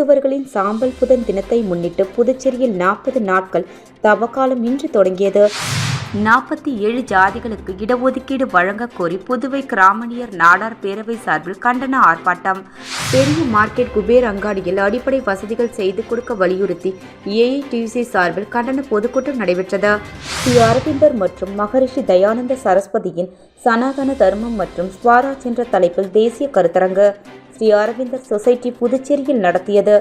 கிறிஸ்தவர்களின் சாம்பல் புதன் தினத்தை முன்னிட்டு புதுச்சேரியில் 40 நாட்கள் தவக்காலம் இன்று தொடங்கியது. 47 ஜாதிகளுக்கு இடஒதுக்கீடு வழங்கக் கோரி புதுவை கிராமணியர் நாடார் பேரவை சார்பில் கண்டன ஆர்ப்பாட்டம். பெரிய மார்க்கெட் குபேர் அங்காடியில் அடிப்படை வசதிகள் செய்து கொடுக்க வலியுறுத்தி ஏஐடியூசி சார்பில் கண்டன பொதுக்கூட்டம் நடைபெற்றது. ஸ்ரீ அரவிந்தர் மற்றும் மகரிஷி தயானந்த சரஸ்வதியின் சனாதன தர்மம் மற்றும் ஸ்வராஜ் என்ற தலைப்பில் தேசிய கருத்தரங்கு ஸ்ரீ அரவிந்தர் சொசைட்டி புதுச்சேரியில் நடத்தியது.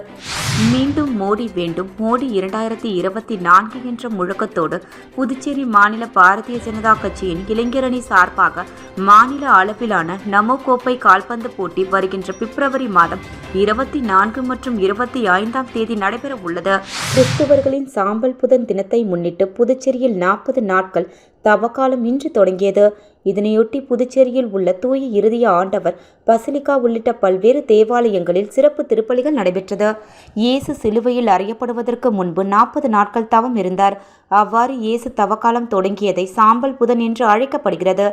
மீண்டும் மோடி வேண்டும், மோடி 2024 என்ற முழக்கத்தோடு புதுச்சேரி மாநில பாரதிய ஜனதா கட்சியின் இளைஞரணி சார்பாக மாநில அளவிலான நமோ கோப்பை கால்பந்து போட்டி வருகின்ற பிப்ரவரி மாதம் 24 மற்றும் 25ஆம் தேதி நடைபெற உள்ளது. கிறிஸ்தவர்களின் சாம்பல் புதன் தினத்தை முன்னிட்டு புதுச்சேரியில் 40 நாட்கள் தவக்காலம் இன்று தொடங்கியது. இதனையொட்டி புதுச்சேரியில் உள்ள தூய இருதய ஆண்டவர் பசிலிக்கா உள்ளிட்ட பல்வேறு தேவாலயங்களில் சிறப்பு திருப்பலிகள் நடைபெற்றது. இயேசு சிலுவையில் அறையப்படுவதற்கு முன்பு 40 நாட்கள் தவம் இருந்தார். அவ்வாறு இயேசு தவக்காலம் தொடங்கியதை சாம்பல் புதன் என்று அழைக்கப்படுகிறது.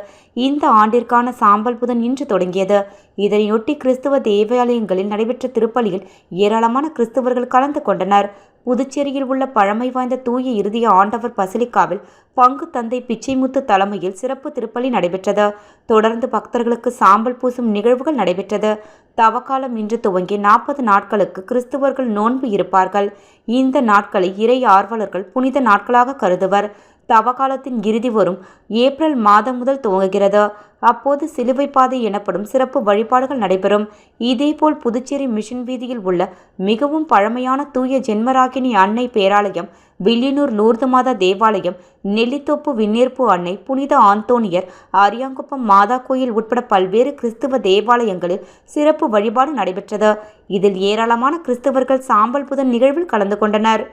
இந்த ஆண்டிற்கான சாம்பல் புதன் இன்று தொடங்கியது. இதனையொட்டி கிறிஸ்துவ தேவாலயங்களில் நடைபெற்ற திருப்பலியில் ஏராளமான கிறிஸ்தவர்கள் கலந்து கொண்டனர். புதுச்சேரியில் உள்ள பழமை வாய்ந்த தூய இருதய ஆண்டவர் பசிலிக்காவில் பங்கு தந்தை பிச்சைமுத்து தலைமையில் சிறப்பு திருப்பலி நடைபெற்றது. தொடர்ந்து பக்தர்களுக்கு சாம்பல் பூசும் நிகழ்வுகள் நடைபெற்றது. தவக்காலம் இன்று துவங்கி 40 நாட்களுக்கு கிறிஸ்துவர்கள் நோன்பு இருப்பார்கள். இந்த நாட்களை இறை ஆர்வலர்கள் புனித நாட்களாக கருதுவர். தவக்காலத்தின் இறுதி வரும் ஏப்ரல் மாதம் முதல் துவங்குகிறது. அப்போது சிலுவை பாதை எனப்படும் சிறப்பு வழிபாடுகள் நடைபெறும். இதேபோல் புதுச்சேரி மிஷன் வீதியில் உள்ள மிகவும் பழமையான தூய ஜென்மராகினி அன்னை பேராலயம், வில்லியனூர் லூர்து மாதா தேவாலயம், நெல்லித்தோப்பு விண்ணேற்பு அன்னை, புனித ஆந்தோனியர், அரியாங்குப்பம் மாதா கோயில் உட்பட பல்வேறு கிறிஸ்துவ தேவாலயங்களில் சிறப்பு வழிபாடு நடைபெற்றது. இதில் ஏராளமான கிறிஸ்தவர்கள் சாம்பல் புதன் நிகழ்வில் கலந்து கொண்டனர்.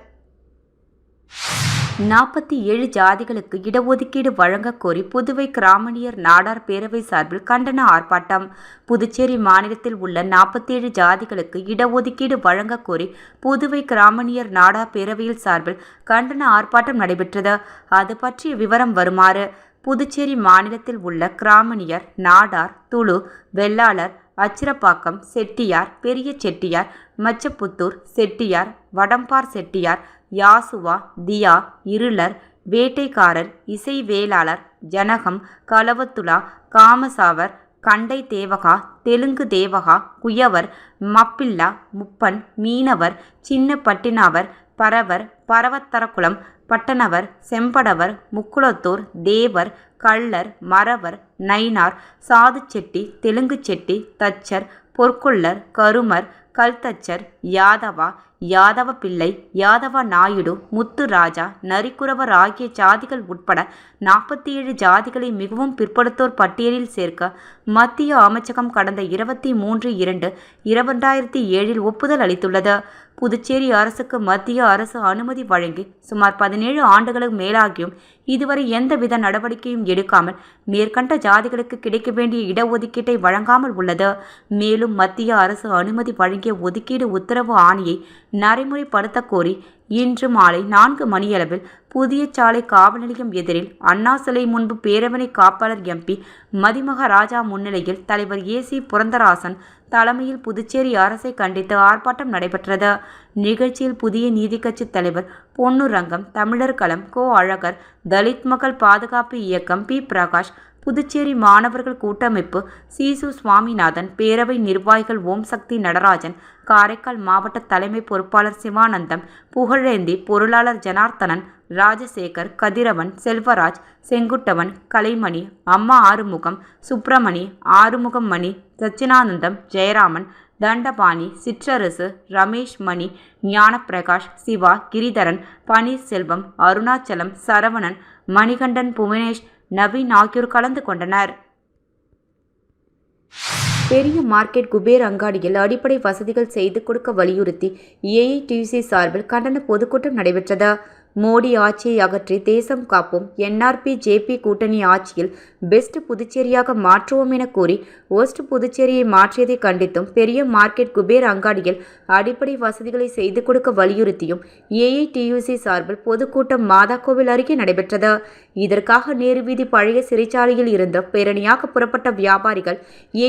47 ஜாதிகளுக்கு இடஒதுக்கீடு வழங்கக் கோரி புதுவை கிராமணியர் நாடார் பேரவை சார்பில் கண்டன ஆர்ப்பாட்டம். புதுச்சேரி மாநிலத்தில் உள்ள 47 ஜாதிகளுக்கு இடஒதுக்கீடு வழங்கக் கோரி புதுவை கிராமணியர் நாடார் பேரவையில் சார்பில் கண்டன ஆர்ப்பாட்டம் நடைபெற்றது. அது பற்றிய விவரம் வருமாறு: புதுச்சேரி மாநிலத்தில் உள்ள கிராமணியர், நாடார், துளு, வெள்ளாளர், அச்சிரப்பாக்கம் செட்டியார், பெரிய செட்டியார், மச்சப்புத்தூர் செட்டியார், வடம்பார் செட்டியார், யாசுவா, தியா, இருளர், வேட்டைக்காரர், இசை வேளாளர், ஜனகம், களவத்துலா, காமசாவர், கண்டை தேவகா, தெலுங்கு தேவகா, குயவர், மப்பிள்ளா, முப்பன், மீனவர், சின்ன பட்டினாவர், பரவர், பரவத்தரக்குளம், பட்டணவர், செம்படவர், முக்குளத்தூர், தேவர், கள்ளர், மறவர், நைனார், சாதுச்செட்டி, தெலுங்கு செட்டி, தச்சர், பொற்கொள்ளர், கருமர், கல்தச்சர், யாதவா, யாதவ பிள்ளை, யாதவ நாயுடு, முத்துராஜா, நரிக்குறவர் ஆகிய ஜாதிகள் உட்பட 47 ஜாதிகளை மிகவும் பிற்படுத்தோர் பட்டியலில் சேர்க்க மத்திய அமைச்சகம் கடந்த 23/2/2007 ஒப்புதல் அளித்துள்ளது. புதுச்சேரி அரசுக்கு மத்திய அரசு அனுமதி வழங்கி சுமார் 17 ஆண்டுகளுக்கு மேலாகியும் இதுவரை எந்தவித நடவடிக்கையும் எடுக்காமல் மேற்கண்ட ஜாதிகளுக்கு கிடைக்க வேண்டிய இடஒதுக்கீட்டை வழங்காமல் உள்ளது. மேலும் மத்திய அரசு அனுமதி வழங்கிய ஒதுக்கீடு உத்தரவு ஆணையை நடைமுறைப்படுத்த கோரி இன்று மாலை 4 மணியளவில் புதிய சாலை காவல் நிலையம் எதிரில் அண்ணா சிலை முன்பு பேரவனை காப்பாளர் எம்பி மதிமகராஜா முன்னிலையில் தலைவர் ஏசி புரந்தராசன் தலைமையில் புதுச்சேரி அரசை கண்டித்து ஆர்ப்பாட்டம் நடைபெற்றது. நிகழ்ச்சியில் புதிய நீதி கட்சி தலைவர் பொன்னுரங்கம், தமிழர் களம் கோ அழகர், தலித் மக்கள் பாதுகாப்பு இயக்கம் பி பிரகாஷ், புதுச்சேரி மாணவர்கள் கூட்டமைப்பு சீசு சுவாமிநாதன், பேரவை நிர்வாகிகள் ஓம் சக்தி நடராஜன், காரைக்கால் மாவட்ட தலைமை பொறுப்பாளர் சிவானந்தம், புகழேந்தி, பொருளாளர் ஜனார்த்தனன், ராஜசேகர், கதிரவன், செல்வராஜ், செங்குட்டவன், கலைமணி, அம்மா ஆறுமுகம், சுப்பிரமணி, ஆறுமுகம் மணி, சச்சினானந்தம், ஜெயராமன், தண்டபாணி, சிற்றரசு, ரமேஷ் மணி, ஞானப்பிரகாஷ், சிவா, கிரிதரன், பன்னீர்செல்வம், அருணாச்சலம், சரவணன், மணிகண்டன், புவனேஷ், நவீன் ஆகியோர் கலந்து கொண்டனர். பெரிய மார்க்கெட் குபேர் அங்காடியில் அடிப்படை வசதிகள் செய்து கொடுக்க வலியுறுத்தி ஏஐடியூசி சார்பில் கண்டன பொதுக்கூட்டம் நடைபெற்றது. மோடி ஆட்சியை அகற்றி தேசம் காப்போம், NRP JP கூட்டணி ஆட்சியில் பெஸ்ட் புதுச்சேரியாக மாற்றுவோம் என கூறி ஒஸ்ட் புதுச்சேரியை மாற்றியதை கண்டித்தும் பெரிய மார்க்கெட் குபேர் அங்காடியில் அடிப்படை வசதிகளை செய்து கொடுக்க வலியுறுத்தியும் AITUC சார்பில் பொதுக்கூட்டம் மாதாக்கோவில் அருகே நடைபெற்றது. இதற்காக நேரு வீதி பழைய சிறைச்சாலையில் இருந்த பேரணியாக புறப்பட்ட வியாபாரிகள்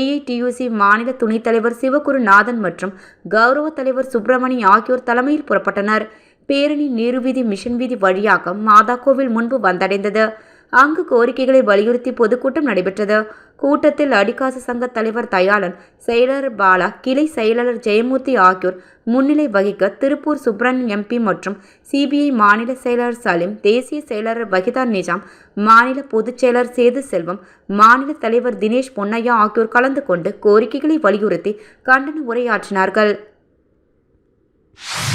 AITUC மாநில துணைத் தலைவர் சிவகுருநாதன் மற்றும் கௌரவ தலைவர் சுப்பிரமணி ஆகியோர் தலைமையில் புறப்பட்டனர். பேரணி நேரு வீதி மிஷன் வீதி வழியாக மாதாக்கோவில் முன்பு வந்தடைந்தது. அங்கு கோரிக்கைகளை வலியுறுத்தி பொதுக்கூட்டம் நடைபெற்றது. கூட்டத்தில் அடிக்காசு சங்க தலைவர் தயாளன், செயலாளர் பாலா, கிளை செயலாளர் ஜெயமூர்த்தி ஆகியோர் முன்னிலை வகிக்க திருப்பூர் சுப்ரன் MP மற்றும் CBI மாநில செயலாளர் சலீம், தேசிய செயலாளர் வகிதா நிஜாம், மாநில பொதுச் செயலர் சேது செல்வம், மாநில தலைவர் தினேஷ் பொன்னையா ஆகியோர் கலந்து கொண்டு கோரிக்கைகளை வலியுறுத்தி கண்டன உரையாற்றினார்கள்.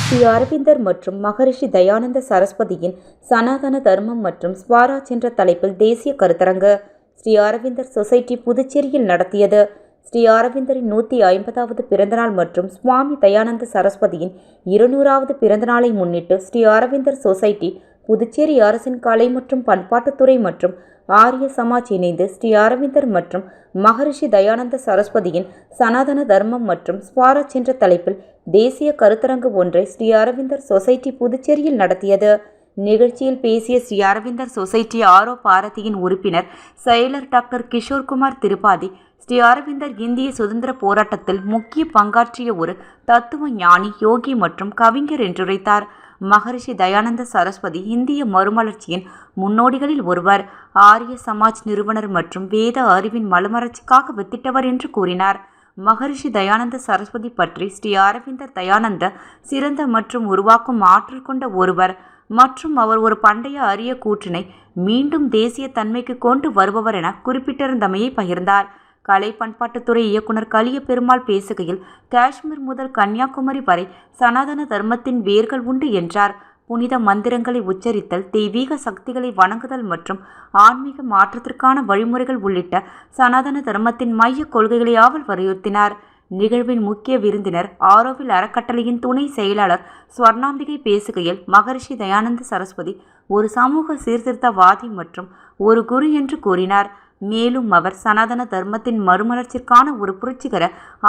ஸ்ரீ அரவிந்தர் மற்றும் மகரிஷி தயானந்த சரஸ்வதியின் சனாதன தர்மம் மற்றும் ஸ்வராஜ் என்ற தலைப்பில் தேசிய கருத்தரங்கு ஸ்ரீ அரவிந்தர் சொசைட்டி புதுச்சேரியில் நடத்தியது. ஸ்ரீ அரவிந்தரின் 150வது பிறந்தநாள் மற்றும் சுவாமி தயானந்த சரஸ்வதியின் 200வது பிறந்தநாளை முன்னிட்டு ஸ்ரீ அரவிந்தர் சொசைட்டி, புதுச்சேரி அரசின் கலை மற்றும் பண்பாட்டுத்துறை மற்றும் ஆரிய சமாஜ் இணைந்து ஸ்ரீ அரவிந்தர் மற்றும் மகரிஷி தயானந்த சரஸ்வதியின் சனாதன தர்மம் மற்றும் ஸ்வராஜ் என்ற தலைப்பில் தேசிய கருத்தரங்கு ஒன்றை ஸ்ரீ அரவிந்தர் சொசைட்டி புதுச்சேரியில் நடத்தியது. நிகழ்ச்சியில் பேசிய ஸ்ரீ அரவிந்தர் சொசைட்டி RO பாரதியின் உறுப்பினர் செயலர் டாக்டர் கிஷோர்குமார் திரிபாதி, ஸ்ரீ அரவிந்தர் இந்திய சுதந்திர போராட்டத்தில் முக்கிய பங்காற்றிய ஒரு தத்துவ ஞானி, யோகி மற்றும் கவிஞர் என்றுரைத்தார். மகரிஷி தயானந்த சரஸ்வதி இந்திய மறுமலர்ச்சியின் முன்னோடிகளில் ஒருவர், ஆரிய சமாஜ் நிறுவனர் மற்றும் வேத அறிவின் மறுமலர்ச்சிக்காக வித்திட்டவர் என்று கூறினார். மகரிஷி தயானந்த சரஸ்வதி பற்றி ஸ்ரீ அரவிந்தர் தயானந்த சிறந்த மற்றும் உருவாக்கும் ஆற்றல் கொண்ட ஒருவர் மற்றும் அவர் ஒரு பண்டைய அரிய கூற்றினை மீண்டும் தேசிய தன்மைக்கு கொண்டு வருபவர் என குறிப்பிட்டிருந்தமையை பகிர்ந்தார். கலை பண்பாட்டுத்துறை இயக்குனர் கலிய பெருமாள் பேசுகையில், காஷ்மீர் முதல் கன்னியாகுமரி வரை சனாதன தர்மத்தின் வேர்கள் உண்டு என்றார். புனித மந்திரங்களை உச்சரித்தல், தெய்வீக சக்திகளை வணங்குதல் மற்றும் ஆன்மீக மாற்றத்திற்கான வழிமுறைகள் உள்ளிட்ட சனாதன தர்மத்தின் மைய கொள்கைகளை அவர் வலியுறுத்தினார். நிகழ்வின் முக்கிய விருந்தினர் ஆரோவில் அறக்கட்டளையின் துணை செயலாளர் ஸ்வர்ணாம்பிகை பேசுகையில், மகரிஷி தயானந்த சரஸ்வதி ஒரு சமூக சீர்திருத்தவாதி மற்றும் ஒரு குரு என்று கூறினார். மேலும் அவர் சனாதன தர்மத்தின் மறுமலர்ச்சிக்கான ஒரு புரட்சிகர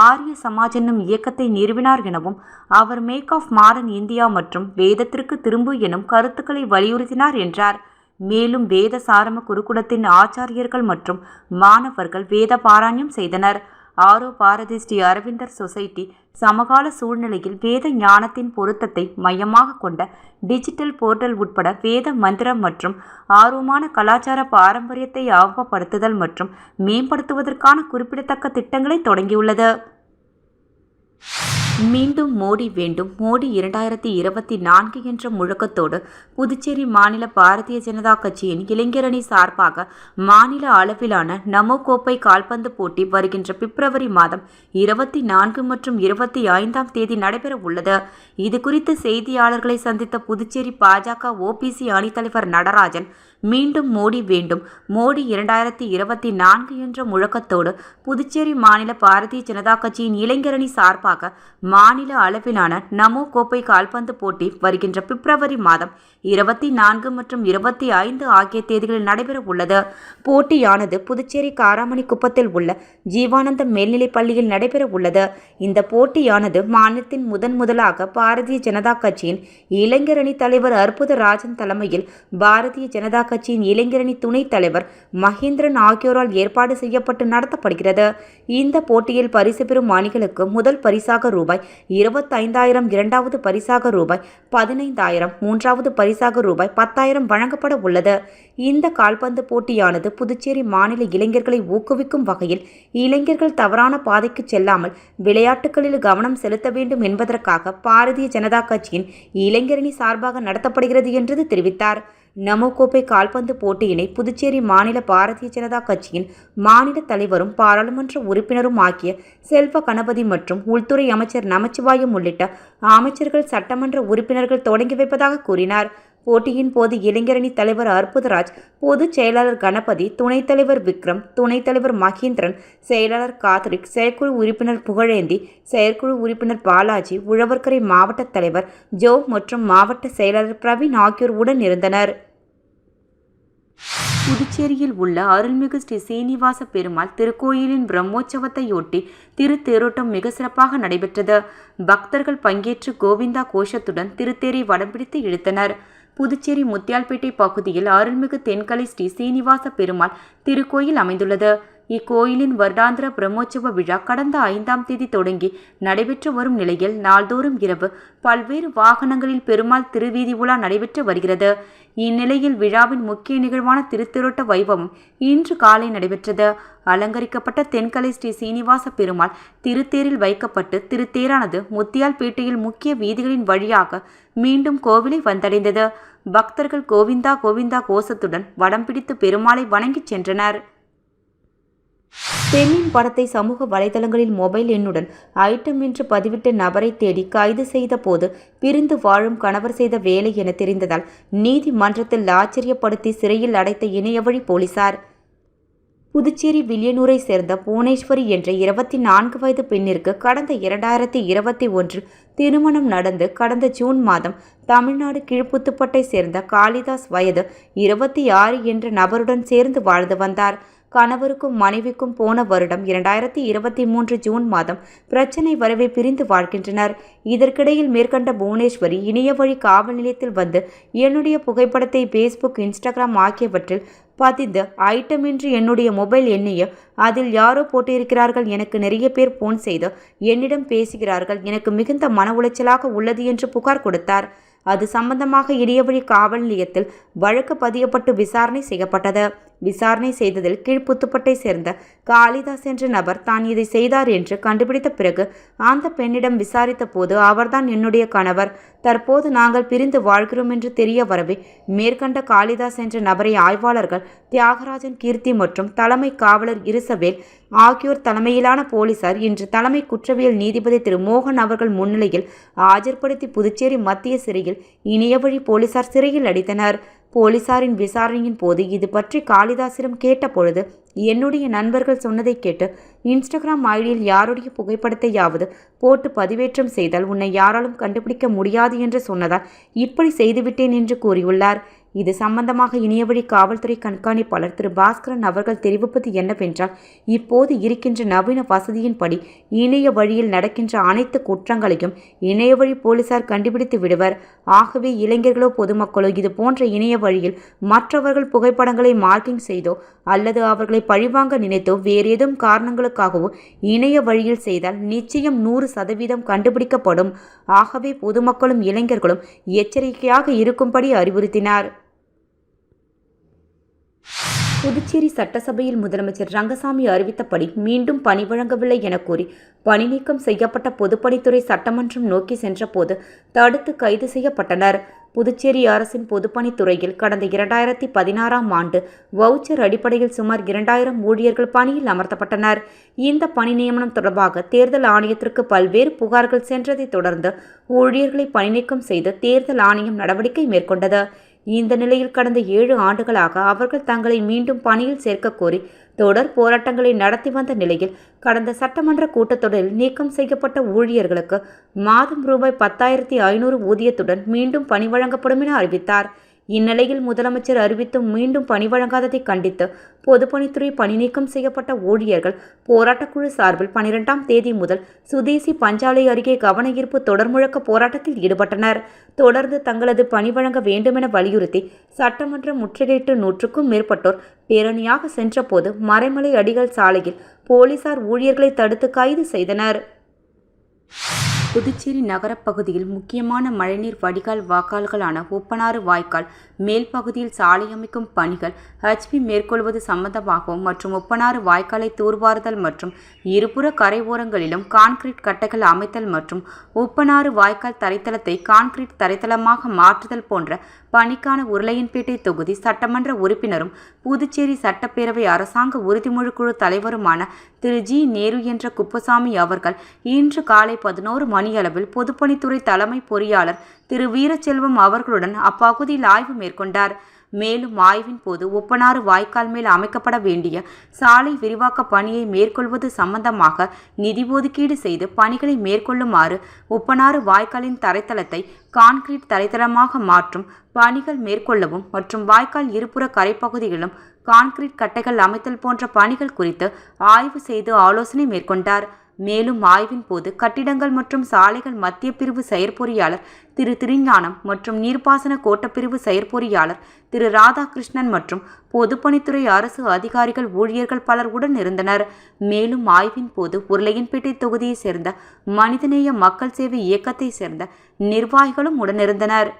ஆரிய சமாஜ் என்னும் இயக்கத்தை நிறுவினார் எனவும், அவர் மேக் ஆஃப் மாடர்ன் இந்தியா மற்றும் வேதத்திற்கு திரும்பு எனும் கருத்துக்களை வலியுறுத்தினார் என்றார். மேலும் வேத சாரம குருகுலத்தின் ஆச்சாரியர்கள் மற்றும் மாணவர்கள் வேத பாராயணம் செய்தனர். RO பாரதி ஸ்ரீ அரவிந்தர் சொசைட்டி சமகால சூழ்நிலையில் வேத ஞானத்தின் பொருத்தத்தை மையமாக கொண்ட டிஜிட்டல் போர்ட்டல் உட்பட வேத மந்திரம் மற்றும் ஆர்வமான கலாச்சார பாரம்பரியத்தை ஆவப்படுத்துதல் மற்றும் மேம்படுத்துவதற்கான குறிப்பிடத்தக்க திட்டங்களை தொடங்கியுள்ளது. மீண்டும் மோடி வேண்டும், மோடி 2024 என்ற முழக்கத்தோடு புதுச்சேரி மாநில பாரதிய ஜனதா கட்சியின் இளைஞரணி சார்பாக மாநில அளவிலான நமோ கோப்பை கால்பந்து போட்டி வருகின்ற பிப்ரவரி மாதம் 24 மற்றும் 25ஆம் தேதி நடைபெற உள்ளது. இதுகுறித்து செய்தியாளர்களை சந்தித்த புதுச்சேரி பாஜக OPC அணித்தலைவர் நடராஜன், மீண்டும் மோடி வேண்டும், மோடி 2024 என்ற முழக்கத்தோடு புதுச்சேரி மாநில பாரதிய ஜனதா கட்சியின் இளைஞரணி சார்பாக மாநில அளவிலான நமோ கோப்பை கால்பந்து போட்டி வருகின்ற பிப்ரவரி மாதம் 24 மற்றும் 25 ஆகிய தேதிகளில் நடைபெற உள்ளது. போட்டியானது புதுச்சேரி காராமணி குப்பத்தில் உள்ள ஜீவானந்த மேல்நிலைப் பள்ளியில் நடைபெற உள்ளது. இந்த போட்டியானது மாநிலத்தின் முதலாக பாரதிய ஜனதா கட்சியின் இளைஞரணி தலைவர் அற்புத ராஜன் தலைமையில் பாரதிய ஜனதா கட்சியின் இளைஞரணி துணைத் தலைவர் மகேந்திரன் ஆகியோரால் ஏற்பாடு செய்யப்பட்டு நடத்தப்படுகிறது. இந்த போட்டியில் பரிசு பெறும் அணிகளுக்கு முதல் பரிசாக ரூபாய் 25,000, இரண்டாவது பரிசாக ரூபாய் 15,000, மூன்றாவது பரிசாக ரூபாய் 10,000 வழங்கப்பட உள்ளது. இந்த கால்பந்து போட்டியானது புதுச்சேரி மாநில இளைஞர்களை ஊக்குவிக்கும் வகையில் இளைஞர்கள் தவறான பாதைக்கு செல்லாமல் விளையாட்டுகளில் கவனம் செலுத்த வேண்டும் என்பதற்காக பாரதிய ஜனதா கட்சியின் இளைஞரணி சார்பாக நடத்தப்படுகிறது என்று தெரிவித்தார். நமோ கோப்பை கால்பந்து போட்டியினை புதுச்சேரி மாநில பாரதிய ஜனதா கட்சியின் மாநில தலைவரும் பாராளுமன்ற உறுப்பினரும் ஆகிய செல்வ கணபதி மற்றும் உள்துறை அமைச்சர் நமச்சிவாயம் உள்ளிட்ட அமைச்சர்கள், சட்டமன்ற உறுப்பினர்கள் தொடங்கி வைப்பதாக கூறினார். போட்டியின் போது இளைஞரணி தலைவர் அற்புதராஜ், பொதுச் செயலாளர் கணபதி, துணைத் தலைவர் விக்ரம், துணைத் தலைவர் மகேந்திரன், செயலாளர் கார்த்திக், செயற்குழு உறுப்பினர் புகழேந்தி, செயற்குழு உறுப்பினர் பாலாஜி, உழவர்கரை மாவட்ட தலைவர் ஜோ மற்றும் மாவட்ட செயலாளர் பிரவீன் ஆகியோர் உடன் இருந்தனர். புதுச்சேரியில் உள்ள அருள்மிகு ஸ்ரீ சீனிவாச பெருமாள் திருக்கோயிலின் பிரம்மோற்சவத்தையொட்டி திருத்தேரோட்டம் மிக சிறப்பாக நடைபெற்றது. பக்தர்கள் பங்கேற்று கோவிந்தா கோஷத்துடன் திருத்தேரை வடம்பிடித்து இழுத்தனர். புதுச்சேரி முத்தியால்பேட்டை பகுதியில் அருள்மிகு தென்கலை ஸ்ரீ சீனிவாச பெருமாள் திருக்கோயில் அமைந்துள்ளது. இக்கோயிலின் வருடாந்திர பிரம்மோற்சவ விழா கடந்த 5ஆம் தேதி தொடங்கி நடைபெற்று வரும் நிலையில் நாள்தோறும் இரவு பல்வேறு வாகனங்களில் பெருமாள் திருவீதி உலா நடைபெற்று வருகிறது. இந்நிலையில் விழாவின் முக்கிய நிகழ்வான திருத்தேரோட்ட வைபவம் இன்று காலை நடைபெற்றது. அலங்கரிக்கப்பட்ட தென்கலை ஸ்ரீ சீனிவாச பெருமாள் திருத்தேரில் வைக்கப்பட்டு திருத்தேரானது முத்தியால்பேட்டையில் முக்கிய வீதிகளின் வழியாக மீண்டும் கோவிலை வந்தடைந்தது. பக்தர்கள் கோவிந்தா கோவிந்தா கோஷத்துடன் வடம் பிடித்து பெருமாளை வணங்கிச் சென்றனர். பெண்ணின் படத்தை சமூக வலைதளங்களில் மொபைல் எண்ணுடன் ஐட்டம் என்று பதிவிட்ட நபரை தேடி கைது செய்த போது பிரிந்து வாழும் கணவர் செய்த வேலை என தெரிந்ததால் நீதிமன்றத்தில் ஆச்சரியப்படுத்தி சிறையில் அடைத்த இணையவழி போலீசார். புதுச்சேரி வில்லியனூரை சேர்ந்த புவனேஸ்வரி என்ற 24 வயது பெண்ணிற்கு கடந்த 2021 திருமணம் நடந்து கடந்த ஜூன் மாதம் தமிழ்நாடு கீழ்ப்புத்துப்பட்டை சேர்ந்த காளிதாஸ் வயது 26 என்ற நபருடன் சேர்ந்து வாழ்ந்து வந்தார். கணவருக்கும் மனைவிக்கும் போன வருடம் 2023 ஜூன் மாதம் பிரச்சனை வரவே பிரிந்து வாழ்கின்றனர். இதற்கிடையில் மேற்கண்ட புவனேஸ்வரி இணையவழி காவல் நிலையத்தில் வந்து என்னுடைய புகைப்படத்தை பேஸ்புக், இன்ஸ்டாகிராம் ஆகியவற்றில் பதிந்து ஐட்டம் என்று என்னுடைய மொபைல் எண்ணையும் அதில் யாரோ போட்டிருக்கிறார்கள், எனக்கு நிறைய பேர் போன் செய்து என்னிடம் பேசுகிறார்கள், எனக்கு மிகுந்த மன உளைச்சலாக உள்ளது என்று புகார் கொடுத்தார். அது சம்பந்தமாக இணையவழி காவல் நிலையத்தில் வழக்கு பதியப்பட்டு விசாரணை செய்யப்பட்டது. விசாரணை செய்ததில் கீழ்ப்புத்துப்பட்டை சேர்ந்த காளிதாஸ் என்ற நபர் தான் இதை செய்தார் என்று கண்டுபிடித்த பிறகு அந்த பெண்ணிடம் விசாரித்த போது அவர்தான் என்னுடைய கணவர், தற்போது நாங்கள் பிரிந்து வாழ்கிறோம் என்று தெரிய வரவே மேற்கண்ட காளிதாஸ் என்ற நபரை ஆய்வாளர்கள் தியாகராஜன், கீர்த்தி மற்றும் தலைமை காவலர் இருசவேல் ஆகியோர் தலைமையிலான போலீசார் இன்று தலைமை குற்றவியல் நீதிபதி திரு மோகன் அவர்கள் முன்னிலையில் ஆஜர்படுத்தி புதுச்சேரி மத்திய சிறையில் இணையவழி போலீசார் சிறையில் அடைத்தனர். போலீசாரின் விசாரணையின் போது இது பற்றி காளிதாசிடம் கேட்டபொழுது என்னுடைய நண்பர்கள் சொன்னதை கேட்டு இன்ஸ்டாகிராம் ஐடியில் யாருடைய புகைப்படத்தையாவது போட்டு பதிவேற்றம் செய்தால் உன்னை யாராலும் கண்டுபிடிக்க முடியாது என்று சொன்னதால் இப்படி செய்துவிட்டேன் என்று கூறியுள்ளார். இது சம்பந்தமாக இணையவழி காவல்துறை கண்காணிப்பாளர் திரு பாஸ்கரன் அவர்கள் தெரிவிப்பது என்னவென்றால், இப்போது இருக்கின்ற நவீன வசதியின்படி இணைய வழியில் நடக்கின்ற அனைத்து குற்றங்களையும் இணையவழி போலீசார் கண்டுபிடித்து விடுவர். ஆகவே இளைஞர்களோ பொதுமக்களோ இது போன்ற இணைய வழியில் மற்றவர்கள் புகைப்படங்களை மார்க்கிங் செய்தோ அல்லது அவர்களை பழிவாங்க நினைத்தோ வேறேதும் காரணங்களுக்காகவோ இணைய வழியில் செய்தால் நிச்சயம் 100% கண்டுபிடிக்கப்படும். ஆகவே பொதுமக்களும் இளைஞர்களும் எச்சரிக்கையாக இருக்கும்படி அறிவுறுத்தினார். புதுச்சேரி சட்டசபையில் முதலமைச்சர் ரங்கசாமி அறிவித்தபடி மீண்டும் பணி வழங்கவில்லை என கூறி பணி நீக்கம் செய்யப்பட்ட பொதுப்பணித்துறை சட்டமன்றம் நோக்கி சென்றபோது தடுத்து கைது செய்யப்பட்டனர். புதுச்சேரி அரசின் பொதுப்பணித்துறையில் கடந்த 2016ஆம் ஆண்டு வவுச்சர் அடிப்படையில் சுமார் 2000 ஊழியர்கள் பணியில் அமர்த்தப்பட்டனர். இந்த பணி நியமனம் தொடர்பாக தேர்தல் ஆணையத்திற்கு பல்வேறு புகார்கள் சென்றதை தொடர்ந்து ஊழியர்களை பணி நீக்கம் செய்து தேர்தல் ஆணையம் நடவடிக்கை மேற்கொண்டது. இந்த நிலையில் கடந்த 7 ஆண்டுகளாக அவர்கள் தங்களை மீண்டும் பணியில் சேர்க்க கோரி தொடர் போராட்டங்களை நடத்தி வந்த நிலையில் கடந்த சட்டமன்ற கூட்டத்தொடரில் நீக்கம் செய்யப்பட்ட ஊழியர்களுக்கு மாதம் ரூபாய் 10,500 ஊதியத்துடன் மீண்டும் பணி வழங்கப்படும் என அறிவித்தார். இந்நிலையில் முதலமைச்சர் அறிவித்தும் மீண்டும் பணி வழங்காததை கண்டித்து பொதுப்பணித்துறை பணி நீக்கம் செய்யப்பட்ட ஊழியர்கள் போராட்டக்குழு சார்பில் 12ஆம் தேதி முதல் சுதேசி பஞ்சாலை அருகே கவன ஈர்ப்பு தொடர் முழக்க போராட்டத்தில் ஈடுபட்டனர். தொடர்ந்து தங்களது பணி வழங்க வேண்டுமென வலியுறுத்தி சட்டமன்றம் முற்றுகையிட்டு 100க்கும் மேற்பட்டோர் பேரணியாக சென்றபோது மறைமலை அடிகள் சாலையில் போலீசார் ஊழியர்களை தடுத்து கைது செய்தனர். புதுச்சேரி நகரப்பகுதியில் முக்கியமான மழைநீர் வடிகால் வாய்க்கால்களான ஒப்பனாறு வாய்க்கால் மேல் பகுதியில் சாலை அமைக்கும் பணிகள் HP மேற்கொள்வது சம்பந்தமாகவும் மற்றும் ஒப்பனாறு வாய்க்காலை தூர்வாறுதல் மற்றும் இருபுற கரை ஓரங்களிலும் கான்கிரீட் கட்டைகள் அமைத்தல் மற்றும் ஒப்பனாறு வாய்க்கால் தரைத்தளத்தை கான்கிரீட் தரைத்தளமாக மாற்றுதல் போன்ற பணிக்கான உருளையன்பேட்டை தொகுதி சட்டமன்ற உறுப்பினரும் புதுச்சேரி சட்டப்பேரவை அரசாங்க உறுதிமொழி குழு தலைவருமான திரு G. நேரு என்ற குப்புசாமி அவர்கள் இன்று காலை 11 மணி மணியளவில் பொதுப்பணித்துறை தலைமை பொறியாளர் திரு வீரச்செல்வம் அவர்களுடன் அப்பகுதியில் ஆய்வு மேற்கொண்டார். மேலும் ஆய்வின் போது உப்பனாறு வாய்க்கால் மேல் அமைக்கப்பட வேண்டிய சாலை விரிவாக்க பணியை மேற்கொள்வது சம்பந்தமாக நிதி ஒதுக்கீடு செய்து பணிகளை மேற்கொள்ளுமாறு, உப்பனாறு வாய்க்காலின் தரைத்தளத்தை கான்கிரீட் தரைத்தளமாக மாற்றும் பணிகள் மேற்கொள்ளவும் மற்றும் வாய்க்கால் இருபுற கரைப்பகுதிகளிலும் கான்கிரீட் கட்டைகள் அமைத்தல் போன்ற பணிகள் குறித்து ஆய்வு செய்து ஆலோசனை மேற்கொண்டார். மேலும் ஆய்வின் போது கட்டிடங்கள் மற்றும் சாலைகள் மத்திய பிரிவு செயற்பொறியாளர் திரு திருஞானம் மற்றும் நீர்ப்பாசன கோட்டப்பிரிவு செயற்பொறியாளர் திரு ராதாகிருஷ்ணன் மற்றும் பொதுப்பணித்துறை அரசு அதிகாரிகள் ஊழியர்கள் பலர் உடன் இருந்தனர். மேலும் ஆய்வின் போது உருளையன்பேட்டை தொகுதியை சேர்ந்த மனிதநேய மக்கள் சேவை இயக்கத்தை சேர்ந்த நிர்வாகிகளும் உடனிருந்தனர்.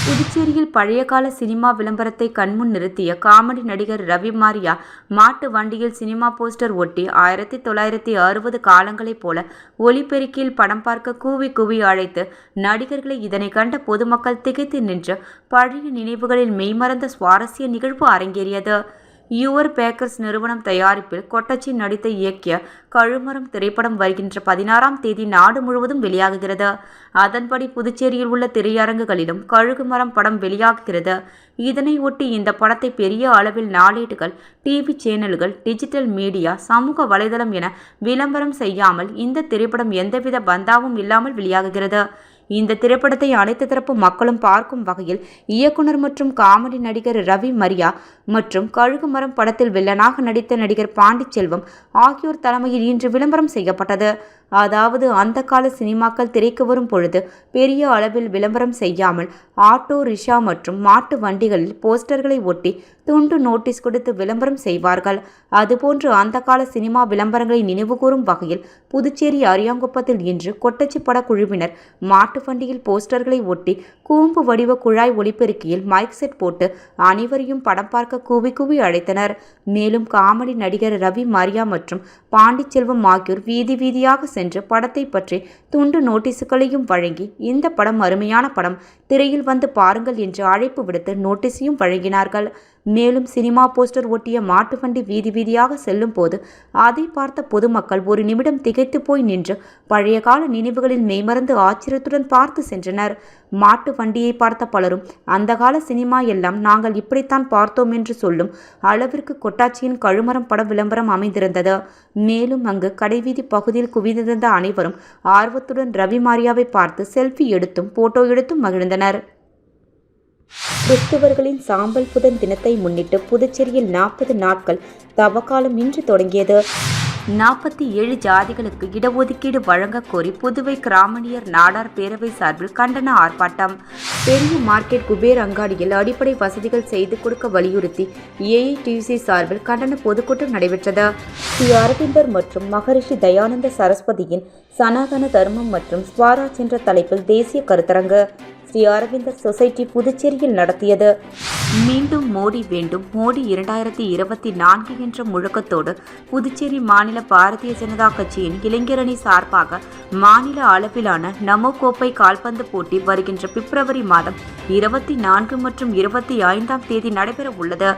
புதுச்சேரியில் பழைய கால சினிமா விளம்பரத்தை கண்முன் நிறுத்திய காமெடி நடிகர் ரவி மாரியா மாட்டு வண்டியில் சினிமா போஸ்டர் ஒட்டி 1960 காலங்களைப் போல ஒலிபெருக்கியில் படம் பார்க்க கூவி கூவி அழைத்து நடிகர்களை இதனை கண்ட பொதுமக்கள் திகைத்து நின்று பழைய நினைவுகளில் மெய்மறந்த சுவாரஸ்ய நிகழ்வு அரங்கேறியது. யுவர் பேக்கர்ஸ் நிறுவனம் தயாரிப்பில் கொட்டச்சி நடித்து இயக்கிய கழுமரம் திரைப்படம் வருகின்ற 16ஆம் தேதி நாடு முழுவதும் வெளியாகுகிறது. அதன்படி புதுச்சேரியில் உள்ள திரையரங்குகளிலும் கழுகுமரம் படம் வெளியாகுகிறது. இதனை ஒட்டி இந்த படத்தை பெரிய அளவில் நாளேடுகள், டிவி சேனல்கள், டிஜிட்டல் மீடியா, சமூக வலைதளம் என விளம்பரம் செய்யாமல் இந்த திரைப்படம் எந்தவித பந்தாவும் இல்லாமல் வெளியாகுகிறது. இந்த திரைப்படத்தை அனைத்து தரப்பு மக்களும் பார்க்கும் வகையில் இயக்குனர் மற்றும் காமெடி நடிகர் ரவி மரியா மற்றும் கழுகுமரம் படத்தில் வில்லனாக நடித்த நடிகர் பாண்டிச்செல்வம் ஆகியோர் தலைமையில் இன்று விளம்பரம் செய்யப்பட்டது. அதாவது அந்த கால சினிமாக்கள் திரைக்கு வரும் பொழுது பெரிய அளவில் விளம்பரம் செய்யாமல் ஆட்டோ, ரிக்ஷா மற்றும் மாட்டு வண்டிகளில் போஸ்டர்களை ஒட்டி துண்டு நோட்டீஸ் கொடுத்து விளம்பரம் செய்வார்கள். அதுபோன்று அந்த கால சினிமா விளம்பரங்களை நினைவுகூரும் வகையில் புதுச்சேரி அரியாங்குப்பத்தில் இன்று கொட்டச்சி பட குழுவினர் மாட்டு வண்டியில் போஸ்டர்களை ஒட்டி கூம்பு வடிவ குழாய் ஒலிபெருக்கியில் மைக் செட் போட்டு அனைவரையும் படம் பார்க்க கூவி கூவி அழைத்தனர். மேலும் காமெடி நடிகர் ரவி மாரியா மற்றும் பாண்டிச்செல்வம் ஆகியோர் வீதி வீதியாக சென்று படத்தை பற்றி துண்டு நோட்டீஸுகளையும் வழங்கி இந்த படம் அருமையான படம், திரையில் வந்து பாருங்கள் என்று அழைப்பு விடுத்து நோட்டீஸையும் வழங்கினார்கள். மேலும் சினிமா போஸ்டர் ஒட்டிய மாட்டு வண்டி வீதி வீதியாக செல்லும் போது அதை பார்த்த பொதுமக்கள் ஒரு நிமிடம் திகைத்து போய் நின்று பழைய கால நினைவுகளில் மெய்மறந்து ஆச்சரியத்துடன் பார்த்து சென்றனர். மாட்டு வண்டியை பார்த்த பலரும் அந்த கால சினிமா எல்லாம் நாங்கள் இப்படித்தான் பார்த்தோம் என்று சொல்லும் அளவிற்கு கொட்டாச்சியின் கழுமரம் பட விளம்பரம் அமைந்திருந்தது. மேலும் அங்கு கடைவீதி பகுதியில் குவிந்திருந்த அனைவரும் ஆர்வத்துடன் ரவி மாரியாவை பார்த்து செல்ஃபி எடுத்தும் போட்டோ எடுத்தும் மகிழ்ந்தனர். கிறிஸ்துவர்களின் சாம்பல் புதன் தினத்தை முன்னிட்டு புதுச்சேரியில் 40 நாட்கள் தவக்காலம் இன்று தொடங்கியது. 47 ஜாதிகளுக்கு இடஒதுக்கீடு வழங்க கோரி புதுவை கிராமணியர் நாடார் பேரவை சார்பில் கண்டன ஆர்ப்பாட்டம். பெரிய மார்க்கெட் குபேர் அங்காடியில் அடிப்படை வசதிகள் செய்து கொடுக்க வலியுறுத்தி ஏஐடியூசி சார்பில் கண்டன பொதுக்கூட்டம் நடைபெற்றது. ஸ்ரீ அரவிந்தர் மற்றும் மகரிஷி தயானந்த சரஸ்வதியின் சனாதன தர்மம் மற்றும் ஸ்வராஜ் என்ற தலைப்பில் தேசிய கருத்தரங்கு ஸ்ரீ அரவிந்தர் சொசைட்டி புதுச்சேரியில் நடத்தியது. மீண்டும் மோடி வேண்டும், மோடி 2024 என்ற முழக்கத்தோடு புதுச்சேரி மாநில பாரதிய ஜனதா கட்சியின் இளைஞரணி சார்பாக மாநில அளவிலான நமோ கோப்பை கால்பந்து போட்டி வருகின்ற பிப்ரவரி மாதம் 24 மற்றும் 25ஆம் தேதி நடைபெற உள்ளது.